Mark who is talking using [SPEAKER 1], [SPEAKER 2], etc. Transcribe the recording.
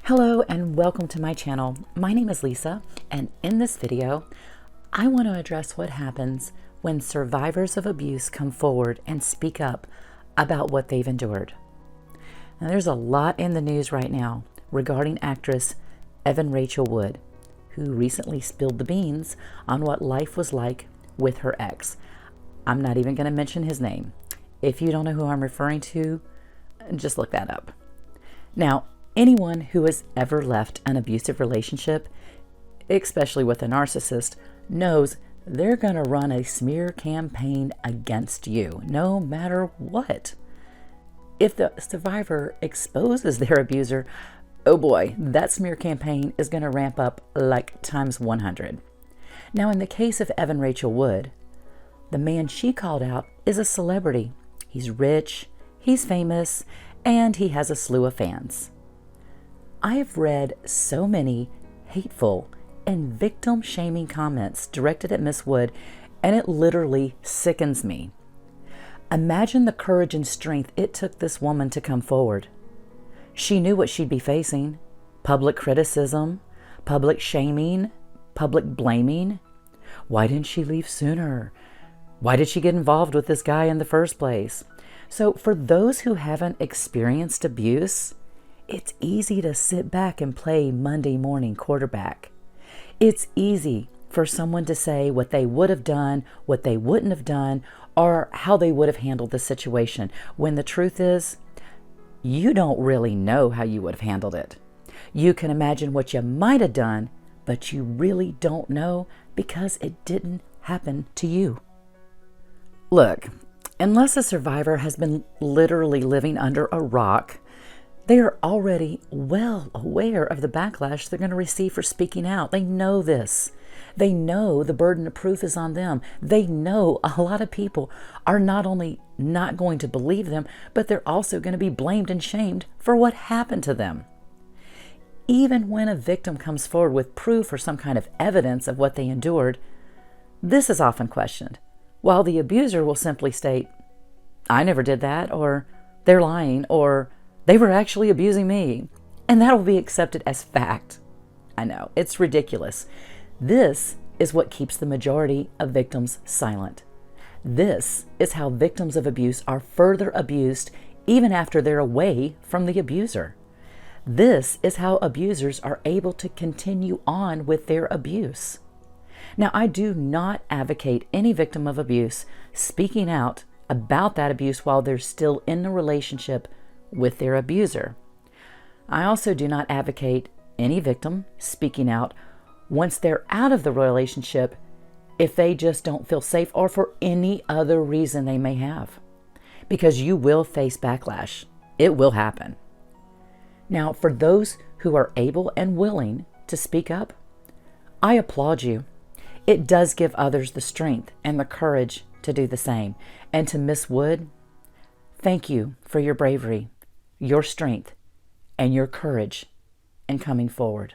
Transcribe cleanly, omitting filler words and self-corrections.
[SPEAKER 1] Hello and welcome to my channel. My name is Lisa, and in this video, I want to address what happens when survivors of abuse come forward and speak up about what they've endured. Now, there's a lot in the news right now regarding actress Evan Rachel Wood, who recently spilled the beans on what life was like with her ex. I'm not even going to mention his name. If you don't know who I'm referring to, just look that up. Now, anyone who has ever left an abusive relationship, especially with a narcissist, knows they're going to run a smear campaign against you, no matter what. If the survivor exposes their abuser, oh boy, that smear campaign is going to ramp up like times 100. Now, in the case of Evan Rachel Wood, the man she called out is a celebrity. He's rich, he's famous, and he has a slew of fans. I have read so many hateful and victim-shaming comments directed at Miss Wood, and it literally sickens me. Imagine the courage and strength it took this woman to come forward. She knew what she'd be facing: public criticism, public shaming, public blaming. Why didn't she leave sooner? Why did she get involved with this guy in the first place? So for those who haven't experienced abuse, it's easy to sit back and play Monday morning quarterback. It's easy for someone to say what they would have done, what they wouldn't have done, or how they would have handled the situation, when the truth is, you don't really know how you would have handled it. You can imagine what you might have done, but you really don't know because it didn't happen to you. Look, unless a survivor has been literally living under a rock, they are already well aware of the backlash they're going to receive for speaking out. They know this. They know the burden of proof is on them. They know a lot of people are not only not going to believe them, but they're also going to be blamed and shamed for what happened to them. Even when a victim comes forward with proof or some kind of evidence of what they endured, this is often questioned, while the abuser will simply state, "I never did that," or "they're lying," or "they were actually abusing me," and that will be accepted as fact. I know, it's ridiculous. This is what keeps the majority of victims silent. This is how victims of abuse are further abused even after they're away from the abuser. This is how abusers are able to continue on with their abuse. Now, I do not advocate any victim of abuse speaking out about that abuse while they're still in the relationship with their abuser. I also do not advocate any victim speaking out once they're out of the relationship if they just don't feel safe or for any other reason they may have, because you will face backlash. It will happen. Now, for those who are able and willing to speak up, I applaud you. It does give others the strength and the courage to do the same. And to Miss Wood, thank you for your bravery, your strength, and your courage in coming forward.